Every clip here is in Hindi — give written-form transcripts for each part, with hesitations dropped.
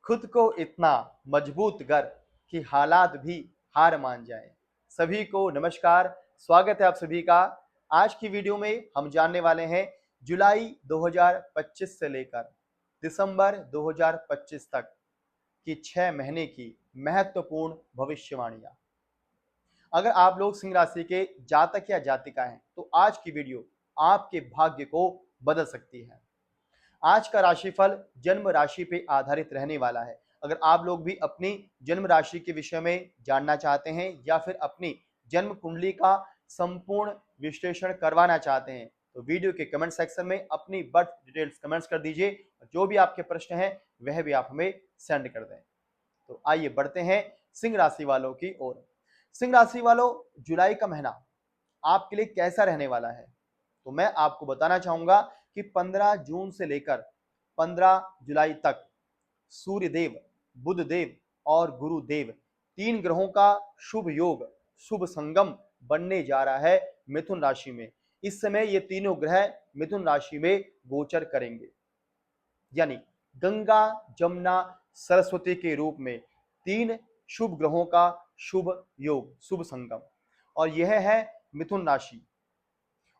खुद को इतना मजबूत कर कि हालात भी हार मान जाए। सभी को नमस्कार, स्वागत है आप सभी का। आज की वीडियो में हम जानने वाले हैं जुलाई 2025 से लेकर दिसंबर 2025 तक की 6 महीने की महत्वपूर्ण भविष्यवाणियां। अगर आप लोग सिंह राशि के जातक या जातिका हैं तो आज की वीडियो आपके भाग्य को बदल सकती है। आज का राशिफल जन्म राशि पे आधारित रहने वाला है। अगर आप लोग भी अपनी जन्म राशि के विषय में जानना चाहते हैं या फिर अपनी जन्म कुंडली का संपूर्ण विश्लेषण करवाना चाहते हैं तो वीडियो के कमेंट सेक्शन में अपनी बर्थ डिटेल्स कमेंट्स कर दीजिए। जो भी आपके प्रश्न हैं वह भी आप हमें सेंड कर दें। तो आइए बढ़ते हैं सिंह राशि वालों की ओर। सिंह राशि वालों, जुलाई का महीना आपके लिए कैसा रहने वाला है? तो मैं आपको बताना चाहूंगा कि 15 जून से लेकर 15 जुलाई तक सूर्यदेव, बुधदेव और गुरुदेव, तीन ग्रहों का शुभ योग, शुभ संगम बनने जा रहा है मिथुन राशि में। इस समय ये तीनों ग्रह मिथुन राशि में गोचर करेंगे, यानी गंगा, जमुना, सरस्वती के रूप में तीन शुभ ग्रहों का शुभ योग, शुभ संगम। और यह है मिथुन राशि।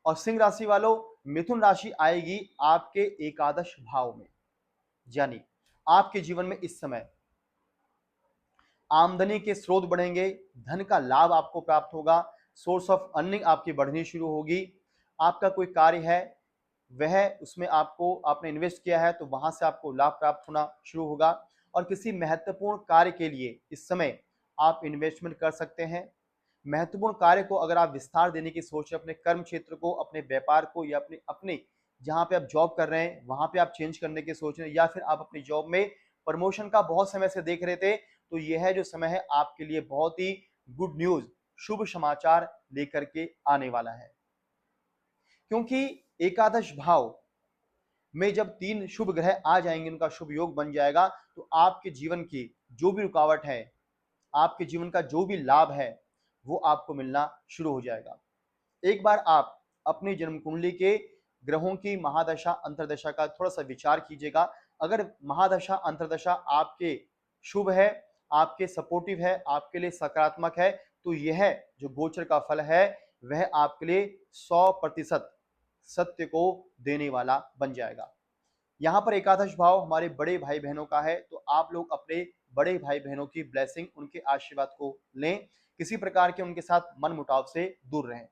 और सिंह राशि वालों, मिथुन राशि आएगी आपके एकादश भाव में, यानी आपके जीवन में इस समय आमदनी के स्रोत बढ़ेंगे, धन का लाभ आपको प्राप्त होगा, सोर्स ऑफ अर्निंग आपकी बढ़नी शुरू होगी। आपका कोई कार्य है वह उसमें आपने इन्वेस्ट किया है तो वहां से आपको लाभ प्राप्त होना शुरू होगा। और किसी महत्वपूर्ण कार्य के लिए इस समय आप इन्वेस्टमेंट कर सकते हैं। महत्वपूर्ण कार्य को अगर आप विस्तार देने की सोच रहे हैं, अपने कर्म क्षेत्र को, अपने व्यापार को, या अपने अपने जहां पे आप जॉब कर रहे हैं वहां पे आप चेंज करने की सोच रहे हैं, या फिर आप अपनी जॉब में प्रमोशन का बहुत समय से देख रहे थे, तो यह जो समय है आपके लिए बहुत ही गुड न्यूज, शुभ समाचार लेकर के आने वाला है। क्योंकि एकादश भाव में जब तीन शुभ ग्रह आ जाएंगे, उनका शुभ योग बन जाएगा, तो आपके जीवन की जो भी रुकावट है, आपके जीवन का जो भी लाभ है वो आपको मिलना शुरू हो जाएगा। एक बार आप अपनी जन्म कुंडली के ग्रहों की महादशा अंतरदशा का थोड़ा सा विचार कीजिएगा। अगर महादशा अंतरदशा आपके शुभ है, आपके सपोर्टिव है, आपके लिए सकारात्मक है, तो यह जो गोचर का फल है वह आपके लिए 100% सत्य को देने वाला बन जाएगा। यहाँ पर एकादश भाव हमारे बड़े भाई बहनों का है, तो आप लोग अपने बड़े भाई बहनों की ब्लेसिंग, उनके आशीर्वाद को लें। किसी प्रकार के उनके साथ मन मुटाव से दूर रहें।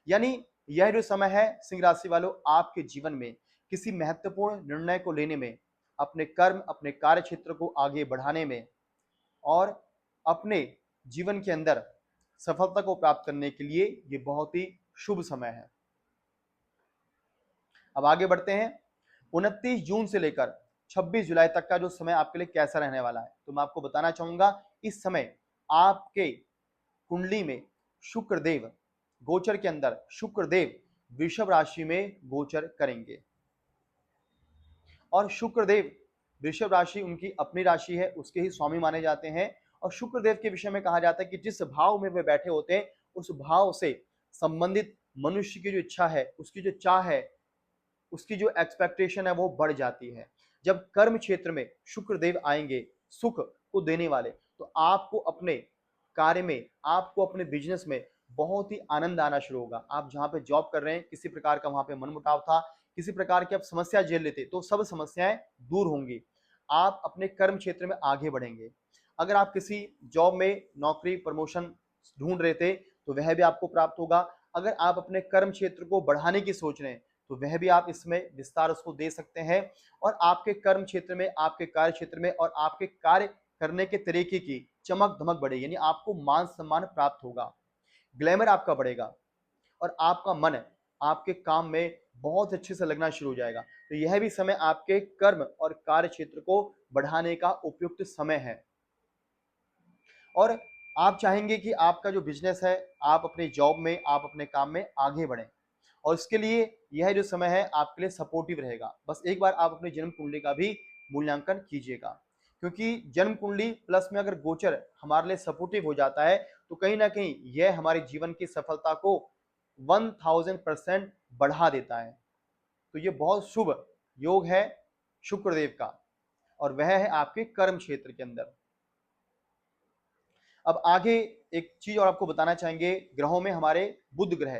यानी यह जो समय है सिंह राशि वालों, आपके जीवन में किसी महत्वपूर्ण निर्णय को लेने में, अपने कर्म, अपने कार्य क्षेत्र को आगे बढ़ाने में और अपने जीवन के अंदर सफलता को प्राप्त करने के लिए ये बहुत ही शुभ समय है। अब आगे बढ़ते हैं। 29 जून से लेकर 26 जुलाई तक का जो समय आपके लिए कैसा रहने वाला है, तो मैं आपको बताना चाहूंगा इस समय आपके कुंडली में शुक्रदेव, गोचर के अंदर शुक्रदेव वृषभ राशि में गोचर करेंगे। और शुक्रदेव वृषभ राशि उनकी अपनी राशि है, उसके ही स्वामी माने जाते हैं। और शुक्रदेव के विषय में कहा जाता है कि जिस भाव में वे बैठे होते हैं उस भाव से संबंधित मनुष्य की जो इच्छा है, उसकी जो चाह है, उसकी जो एक्सपेक्टेशन है वो बढ़ जाती है। जब कर्म क्षेत्र में शुक्रदेव आएंगे सुख को देने वाले, तो आपको अपने कार्य में, आपको अपने बिजनेस में बहुत ही आनंद आना शुरू होगा। आप जहां पे जॉब कर रहे हैं, किसी प्रकार का वहां पे मनमुटाव था, किसी प्रकार की आप समस्या झेल लेते, तो सब समस्याएं दूर होंगी। आप अपने कर्म क्षेत्र में आगे बढ़ेंगे। अगर आप किसी जॉब में नौकरी प्रमोशन ढूंढ रहे थे तो वह भी आपको प्राप्त होगा। अगर आप अपने कर्म क्षेत्र को बढ़ाने की सोच रहे हैं तो वह भी आप इसमें विस्तार उसको दे सकते हैं। और आपके कर्म क्षेत्र में, आपके कार्य क्षेत्र में और आपके कार्य करने के तरीके की चमक धमक बढ़ेगी, यानी आपको मान सम्मान प्राप्त होगा, ग्लैमर आपका बढ़ेगा और आपका मन आपके काम में बहुत अच्छे से लगना शुरू हो जाएगा। तो यह भी समय आपके कर्म और कार्य क्षेत्र को बढ़ाने का उपयुक्त समय है। और आप चाहेंगे कि आपका जो बिजनेस है, आप अपने जॉब में, आप अपने काम में आगे बढ़ें, और इसके लिए यह जो समय है आपके लिए सपोर्टिव रहेगा। बस एक बार आप अपनी जन्म कुंडली का भी मूल्यांकन कीजिएगा, क्योंकि जन्म कुंडली प्लस में अगर गोचर हमारे लिए सपोर्टिव हो जाता है तो कहीं ना कहीं यह हमारे जीवन की सफलता को 1000% बढ़ा देता है। तो ये बहुत शुभ योग है शुक्रदेव का। और वह है आपके कर्म क्षेत्र के अंदर। अब आगे एक चीज और आपको बताना चाहेंगे, ग्रहों में हमारे बुध ग्रह।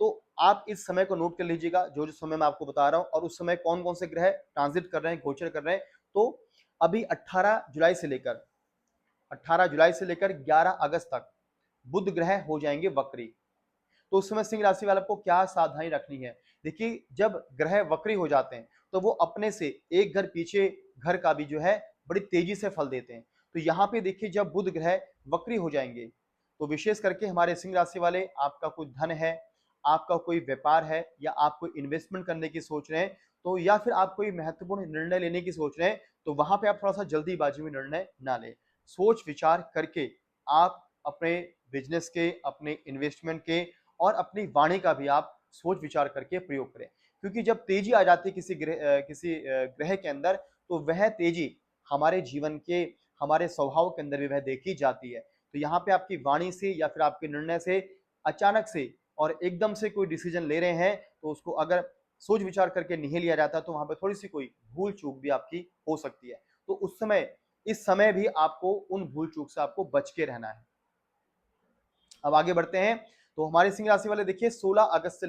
तो आप इस समय को नोट कर लीजिएगा, जो जो समय मैं आपको बता रहा हूं, और उस समय कौन कौन से ग्रह ट्रांजिट कर रहे हैं, गोचर कर रहे हैं। तो अभी 18 जुलाई से लेकर 11 अगस्त तक बुध ग्रह हो जाएंगे वक्री। तो उस समय सिंह राशि वालों को क्या सावधानी रखनी है? देखिए, जब ग्रह वक्री हो जाते हैं तो वो अपने से एक घर पीछे घर का भी जो है बड़ी तेजी से फल देते हैं। तो यहाँ पे देखिए, जब बुध ग्रह वक्री हो जाएंगे तो विशेष करके हमारे सिंह राशि वाले, आपका कोई धन है, आपका कोई व्यापार है, या आप कोई इन्वेस्टमेंट करने की सोच रहे हैं, तो या फिर आप कोई महत्वपूर्ण निर्णय लेने की सोच रहे हैं, तो वहां पे आप थोड़ा सा जल्दीबाजी में निर्णय ना लें। सोच विचार करके आप अपने बिजनेस के, अपने इन्वेस्टमेंट के और अपनी वाणी का भी आप सोच विचार करके प्रयोग करें। क्योंकि जब तेजी आ जाती है किसी ग्रह के अंदर, तो वह तेजी हमारे जीवन के, हमारे स्वभाव के अंदर भी वह देखी जाती है। तो यहाँ पे आपकी वाणी से या फिर आपके निर्णय से अचानक से और एकदम से कोई डिसीजन ले रहे हैं, तो उसको अगर सोच विचार करके नहीं लिया जाता, तो वहां पर थोड़ी सी कोई भूल चूक भी आपकी हो सकती है। तो उस समय, इस समय भी आपको उन भूल चूक से आपको बच के रहना है। अब आगे बढ़ते हैं। तो हमारे सिंह राशि वाले देखिए, 16 अगस्त से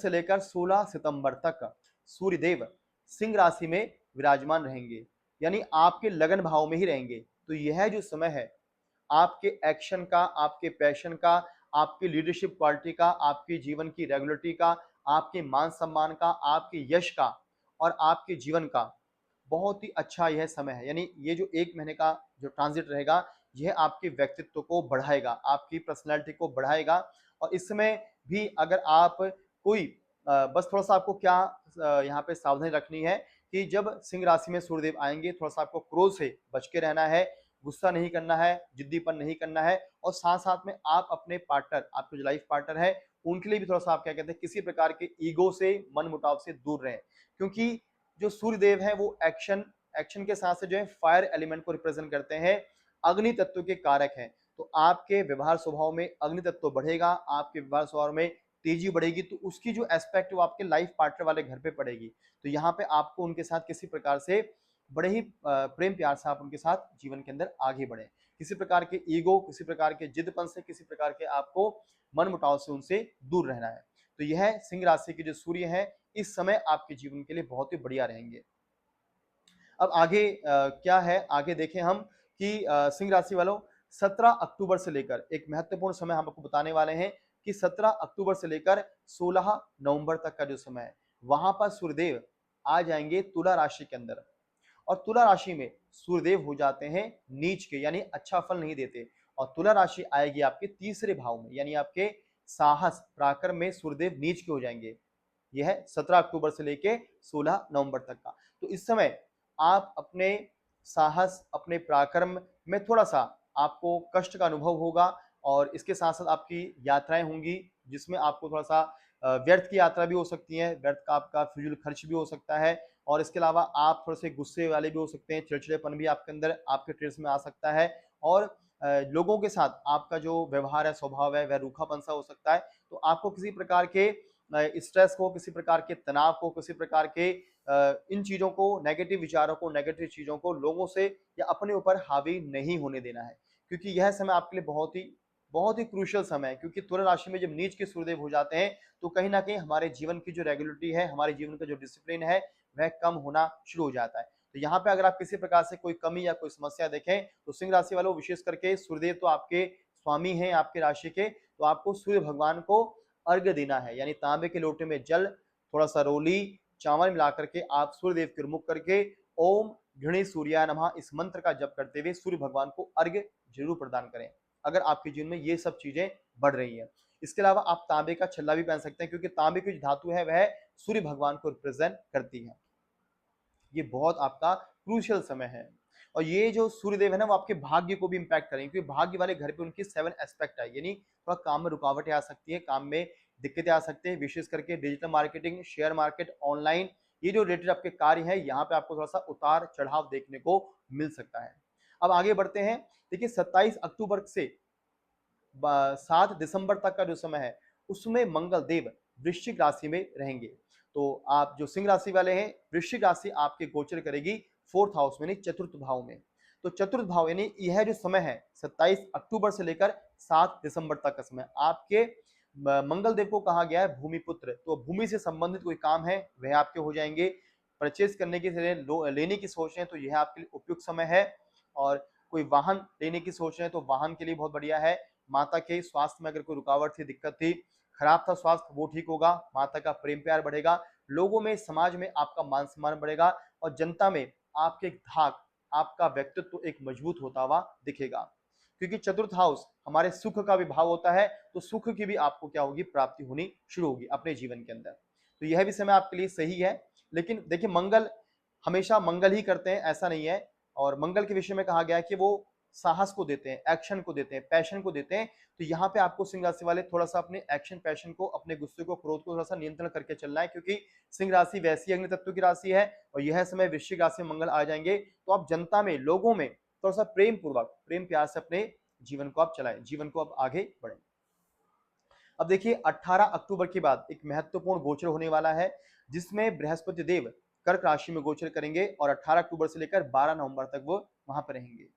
लेकर 16 सितंबर तक सूर्यदेव सिंह राशि में विराजमान रहेंगे, यानी आपके लगन भाव में ही रहेंगे। तो यह जो समय है, आपके एक्शन का, आपके पैशन का, आपकी लीडरशिप क्वालिटी का, आपके जीवन की रेगुलरिटी का, आपके मान सम्मान का, आपके यश का और आपके जीवन का बहुत ही अच्छा यह समय है। यानी ये जो एक महीने का जो ट्रांजिट रहेगा, यह आपके व्यक्तित्व को बढ़ाएगा, आपकी पर्सनैलिटी को बढ़ाएगा। और इस समय भी अगर आप कोई बस थोड़ा सा आपको क्या यहाँ पे सावधानी रखनी है कि जब सिंह राशि में सूर्यदेव आएंगे, थोड़ा सा आपको क्रोध से बच के रहना है, गुस्सा नहीं करना है, जिद्दीपन नहीं करना है। और साथ साथ में आप अपने पार्टनर, आपके जो लाइफ पार्टनर है, उनके लिए भी थोड़ा सा आप क्या कहते हैं, किसी प्रकार के ईगो से, मन मुटाव से दूर रहें। क्योंकि जो सूर्यदेव है वो एक्शन के साथ से जो है फायर एलिमेंट को रिप्रेजेंट करते हैं, अग्नि तत्व के कारक हैं। तो आपके व्यवहार स्वभाव में अग्नि तत्व बढ़ेगा, आपके व्यवहार स्वभाव में तेजी बढ़ेगी, तो उसकी जो एस्पेक्ट वो आपके लाइफ पार्टनर वाले घर पे पड़ेगी। तो यहाँ पे आपको उनके साथ किसी प्रकार से बड़े ही प्रेम प्यार से आप उनके साथ जीवन के अंदर आगे बढ़े। किसी प्रकार के ईगो, किसी प्रकार के जिदपन से, किसी प्रकार के आपको मन मुटाव से उनसे दूर रहना है। तो यह सिंह राशि के जो सूर्य है, इस समय आपके जीवन के लिए बहुत ही बढ़िया रहेंगे। अब आगे क्या है, आगे देखें हम कि सिंह राशि वालों, 17 अक्टूबर से लेकर एक महत्वपूर्ण समय हम आपको बताने वाले हैं कि 17 अक्टूबर से लेकर 16 नवंबर तक का जो समय है, वहां पर सूर्यदेव आ जाएंगे तुला राशि के अंदर। और तुला राशि में सूर्यदेव हो जाते हैं नीच के, यानी अच्छा फल नहीं देते। और तुला राशि आएगी आपके तीसरे भाव में, यानी आपके साहस पराक्रम में सूर्यदेव नीच के हो जाएंगे। यह है 17 अक्टूबर से लेके 16 नवंबर तक का। तो इस समय आप अपने साहस, अपने पराक्रम में थोड़ा सा आपको कष्ट का अनुभव होगा, और इसके साथ साथ आपकी यात्राएं होंगी जिसमें आपको थोड़ा सा व्यर्थ की यात्रा भी हो सकती है, व्यर्थ का आपका फिजूल खर्च भी हो सकता है। और इसके अलावा आप थोड़े से गुस्से वाले भी हो सकते हैं, चिड़चिड़ेपन भी आपके अंदर, आपके ट्रेस में आ सकता है। और लोगों के साथ आपका जो व्यवहार है, स्वभाव है, वह रूखापन सा हो सकता है। तो आपको किसी प्रकार के स्ट्रेस को, किसी प्रकार के तनाव को, किसी प्रकार के इन चीजों को, नेगेटिव विचारों को, नेगेटिव चीजों को लोगों से या अपने ऊपर हावी नहीं होने देना है। क्योंकि यह समय आपके लिए बहुत ही क्रूशियल समय है। क्योंकि तुला राशि में जब नीच के सूर्यदेव हो जाते हैं, तो कहीं ना कहीं हमारे जीवन की जो रेगुलरिटी है, हमारे जीवन का जो डिसिप्लिन है, वह कम होना शुरू हो जाता है। तो यहाँ पे अगर आप किसी प्रकार से कोई कमी या कोई समस्या देखें, तो सिंह राशि वालों, विशेष करके सूर्यदेव तो आपके स्वामी हैं आपके राशि के, तो आपको सूर्य भगवान को अर्घ्य देना है। यानी तांबे के लोटे में जल, थोड़ा सा रोली, चावल मिला करके आप सूर्यदेव के मुख करके ओम घृणी सूर्याय नमः इस मंत्र का जप करते हुए सूर्य भगवान को अर्घ्य जरूर प्रदान करें, अगर आपके जीवन में ये सब चीजें बढ़ रही हैं। इसके अलावा आप तांबे का छल्ला भी पहन सकते हैं, क्योंकि तांबे की जो धातु है वह सूर्य भगवान को रिप्रेजेंट करती है। ये बहुत आपका क्रूशियल समय है। और ये जो सूर्यदेव है ना, वो आपके भाग्य को भी इंपैक्ट करेंगे, क्योंकि भाग्य वाले घर पे उनकी 7 एस्पेक्ट है। यानी थोड़ा काम में रुकावटें आ सकती है, काम में दिक्कतें आ सकती है, विशेष करके digital marketing, share market, online, ये जो रिलेटेड आपके कार्य है, यहाँ पे आपको थोड़ा सा उतार चढ़ाव देखने को मिल सकता है। अब आगे बढ़ते हैं। देखिए, 27 अक्टूबर से 7 दिसंबर तक का जो समय है, उसमें मंगल देव वृश्चिक राशि में रहेंगे। तो आप जो सिंह राशि वाले हैं, वृश्चिक राशि आपके गोचर करेगी फोर्थ हाउस में, यानी चतुर्थ भाव में। तो चतुर्थ भाव यानी यह जो समय है 27 अक्टूबर से लेकर 7 दिसंबर तक का समय, आपके मंगल देव को कहा गया है भूमि पुत्र, तो भूमि से संबंधित कोई काम है वह आपके हो जाएंगे। परचेज करने के लिए लेने की सोच रहे हैं तो यह आपके लिए उपयुक्त समय है। और कोई वाहन लेने की सोच रहे हैं तो वाहन के लिए बहुत बढ़िया है। माता के स्वास्थ्य में अगर कोई रुकावट थी, दिक्कत थी, खराब था स्वास्थ्य, वो ठीक होगा। माता का प्रेम प्यार बढ़ेगा, लोगों में, समाज में आपका मान सम्मान बढ़ेगा और जनता में आपके धाक, आपका व्यक्तित्व एक मजबूत होता हुआ दिखेगा। क्योंकि चतुर्थ हाउस हमारे सुख का भी भाव होता है, तो सुख की भी आपको क्या होगी, प्राप्ति होनी शुरू होगी अपने जीवन के अंदर। तो यह भी समय आपके लिए सही है। लेकिन देखिए, मंगल हमेशा मंगल ही करते हैं ऐसा नहीं है। और मंगल के विषय में कहा गया है कि वो साहस को देते हैं, एक्शन को देते हैं, पैशन को देते हैं। तो यहाँ पे आपको सिंह राशि वाले थोड़ा सा अपने एक्शन पैशन को, अपने गुस्से को, क्रोध को थोड़ा सा नियंत्रण करके चलना है, क्योंकि सिंह राशि वैसी अग्नि तत्व की राशि है और यह समय वृश्चिक राशि में मंगल आ जाएंगे। तो आप जनता में, लोगों में थोड़ा सा प्रेम पूर्वक, प्रेम प्यार से अपने जीवन को आप चलाएं, जीवन को आप आगे बढ़ें। अब देखिए, 18 अक्टूबर के बाद एक महत्वपूर्ण गोचर होने वाला है, जिसमें बृहस्पति देव कर्क राशि में गोचर करेंगे और 18 अक्टूबर से लेकर 12 नवंबर तक वो वहां पर रहेंगे।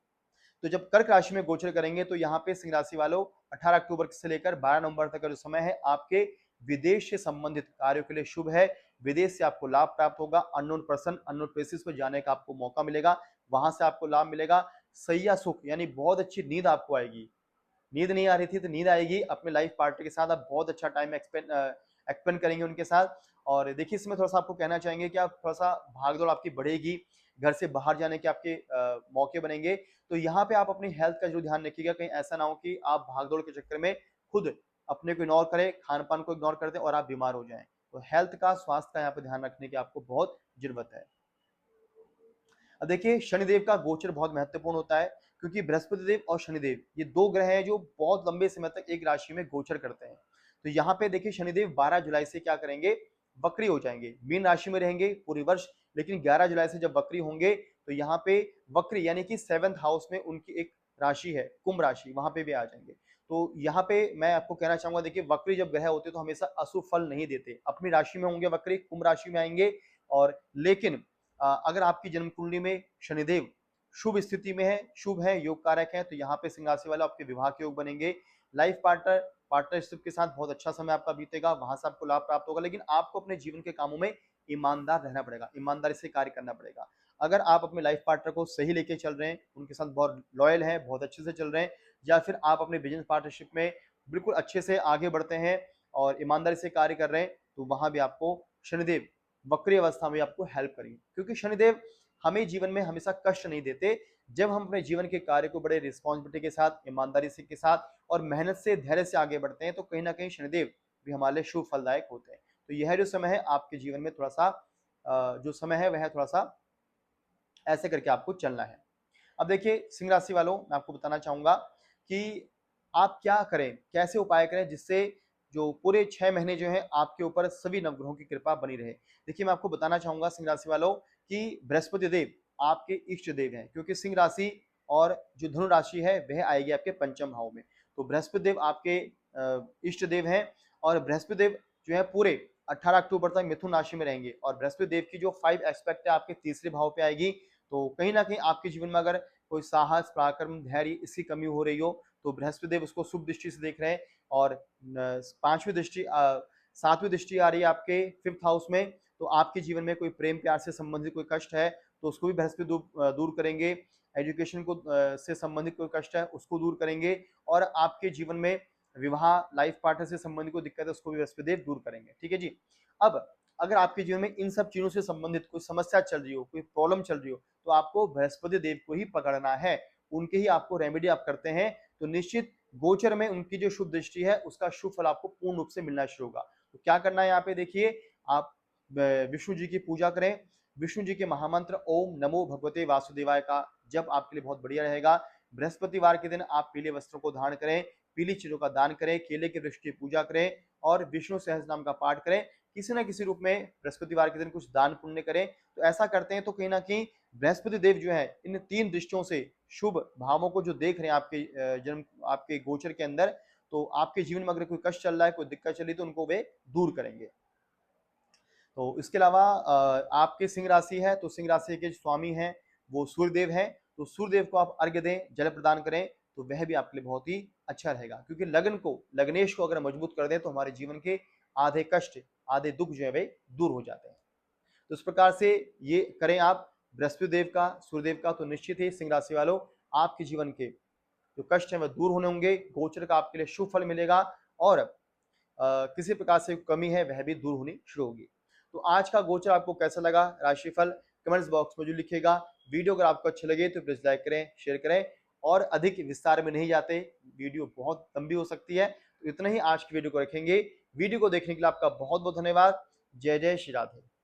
तो जब कर्क राशि में गोचर करेंगे तो यहाँ पे सिंह राशि वालों 18 अक्टूबर से लेकर 12 नवंबर तक का जो समय है आपके विदेश से संबंधित कार्यों के लिए शुभ है। विदेश से आपको लाभ प्राप्त होगा, अननोन पर्सन, अननोन प्लेसेस पर जाने का आपको मौका मिलेगा, वहां से आपको लाभ मिलेगा। सैया सुख यानी बहुत अच्छी नींद आपको आएगी। नींद नहीं आ रही थी तो नींद आएगी, अपने लाइफ पार्टनर के साथ आप बहुत अच्छा टाइम एक्सपेंड करेंगे उनके साथ। और देखिए, इसमें थोड़ा सा आपको कहना चाहेंगे कि आप थोड़ा सा भागदौड़ आपकी बढ़ेगी, घर से बाहर जाने के आपके मौके बनेंगे। तो यहाँ पे आप अपनी हेल्थ का जो ध्यान रखिएगा, कहीं ऐसा ना हो कि आप भागदौड़ के चक्कर में खुद अपने को इग्नोर करें, खान पान को इग्नोर कर दें और आप बीमार हो जाएं। तो हेल्थ का, स्वास्थ्य का यहाँ पे ध्यान रखने की आपको बहुत जरूरत है। अब देखिए, शनिदेव का गोचर बहुत महत्वपूर्ण होता है, क्योंकि बृहस्पति देव और शनिदेव ये दो ग्रह हैं जो बहुत लंबे समय तक एक राशि में गोचर करते हैं। तो यहाँ पे देखिए, शनिदेव 12 जुलाई से क्या करेंगे, वक्री हो जाएंगे, मीन राशि में रहेंगे पूरे वर्ष, लेकिन 11 जुलाई से जब वक्री होंगे तो यहाँ पे वक्री यानी कि 7th हाउस में उनकी एक राशि है कुंभ राशि, वहां पे भी आ जाएंगे। तो यहाँ पे मैं आपको कहना चाहूंगा, देखिए, वक्री जब ग्रह होते तो हमेशा अशुभ फल नहीं देते। अपनी राशि में होंगे वक्री, कुंभ राशि में आएंगे। और लेकिन अगर आपकी जन्म कुंडली में शनिदेव शुभ स्थिति में है, शुभ है, योग कारक है, तो यहाँ पे सिंह राशि वाले आपके विवाह के योग बनेंगे। लाइफ पार्टनरशिप के साथ बहुत अच्छा समय आपका बीतेगा, वहां से आपको लाभ प्राप्त होगा। लेकिन आपको अपने जीवन के कामों में ईमानदार रहना पड़ेगा, ईमानदारी से कार्य करना पड़ेगा। अगर आप अपने लाइफ पार्टनर को सही लेके चल रहे हैं, उनके साथ बहुत लॉयल है, बहुत अच्छे से चल रहे हैं, या फिर आप अपने बिजनेस पार्टनरशिप में बिल्कुल अच्छे से आगे बढ़ते हैं और ईमानदारी से कार्य कर रहे हैं, तो वहां भी आपको शनिदेव वक्री अवस्था में आपको हेल्प करेंगे। क्योंकि शनिदेव हमें जीवन में हमेशा कष्ट नहीं देते। जब हम अपने जीवन के कार्य को बड़े रिस्पॉन्सिबिलिटी के साथ, ईमानदारी से के साथ और मेहनत से, धैर्य से आगे बढ़ते हैं, तो कहीं ना कहीं शनिदेव भी हमारे लिए शुभ फलदायक होते हैं। तो यह जो समय है आपके जीवन में, थोड़ा सा जो समय है वह थोड़ा सा ऐसे करके आपको चलना है। अब देखिए, सिंह राशि वालों, मैं आपको बताना चाहूंगा कि आप क्या करें, कैसे उपाय करें, जिससे जो पूरे 6 महीने जो है आपके ऊपर सभी नवग्रहों की कृपा बनी रहे। देखिए, मैं आपको बताना चाहूंगा सिंह राशि वालों कि बृहस्पति देव आपके इष्ट देव हैं, क्योंकि सिंह राशि और जो धनु राशि है वह आएगी आपके पंचम भाव में। तो बृहस्पति देव आपके इष्ट देव हैं और बृहस्पति देव जो है पूरे 18 अक्टूबर तक मिथुन राशि में रहेंगे। और बृहस्पति देव की जो 5 एस्पेक्ट है आपके तीसरे भाव पे आएगी। तो कहीं ना कहीं आपके जीवन में अगर कोई साहस, पराक्रम, धैर्य इसकी कमी हो रही हो, तो बृहस्पति देव उसको शुभ दृष्टि से देख रहे हैं। और 5वीं दृष्टि, 7वीं दृष्टि आ रही है आपके 5th हाउस में। तो आपके जीवन में कोई प्रेम प्यार से संबंधित कोई कष्ट है तो उसको भी बृहस्पति दूर करेंगे। एजुकेशन को से संबंधित कोई कष्ट है उसको दूर करेंगे। और आपके जीवन में विवाह, लाइफ पार्टनर से संबंधित कोई दिक्कत है उसको भी बृहस्पति देव दूर करेंगे। ठीक है जी। अब अगर आपके जीवन में इन सब चीजों से संबंधित कोई समस्या चल रही हो, कोई प्रॉब्लम चल रही हो, तो आपको बृहस्पति देव को ही पकड़ना है, उनके ही आपको रेमेडी आप करते हैं तो निश्चित गोचर में उनकी जो शुभ दृष्टि है उसका शुभ फल आपको पूर्ण रूप से मिलना शुरू होगा। तो क्या करना है यहाँ पे, देखिए, आप विष्णु जी की पूजा करें। विष्णु जी के महामंत्र ओम नमो भगवते वासुदेवाय का जब आपके लिए बहुत बढ़िया रहेगा। बृहस्पतिवार के दिन आप पीले वस्त्रों को धारण करें, पीली चीजों का दान करें, केले के वृक्ष की पूजा करें और विष्णु सहस्त्र नाम का पाठ करें। किसी न किसी रूप में बृहस्पतिवार के दिन कुछ दान पुण्य करें। तो ऐसा करते हैं तो कहीं ना कहीं बृहस्पति देव जो है इन 3 दृष्टियों से शुभ भावों को जो देख रहे हैं आपके जन्म, आपके गोचर के अंदर, तो आपके जीवन में अगर कोई कष्ट चल रहा है, कोई दिक्कत चल रही है, तो उनको वे दूर करेंगे। तो इसके अलावा आपके सिंह राशि है तो सिंह राशि के जो स्वामी हैं वो सूर्यदेव हैं, तो सूर्यदेव को आप अर्घ्य दें, जल प्रदान करें, तो वह भी आपके लिए बहुत ही अच्छा रहेगा। क्योंकि लग्नेश को अगर मजबूत कर दें तो हमारे जीवन के आधे कष्ट, आधे दुख जो है वे दूर हो जाते हैं। तो इस प्रकार से ये करें आप बृहस्पति देव का, सूर्यदेव का, तो निश्चित ही सिंह राशि वालों आपके जीवन के जो कष्ट हैं वह दूर होने होंगे, गोचर का आपके लिए शुभ फल मिलेगा और किसी प्रकार से कमी है वह भी दूर होनी शुरू होगी। तो आज का गोचर आपको कैसा लगा, राशिफल कमेंट्स बॉक्स में जो लिखिएगा। वीडियो अगर आपको अच्छे लगे तो प्लीज लाइक करें, शेयर करें और अधिक विस्तार में नहीं जाते, वीडियो बहुत लंबी हो सकती है, तो इतना ही आज की वीडियो को रखेंगे। वीडियो को देखने के लिए आपका बहुत बहुत धन्यवाद। जय जय श्री राधे।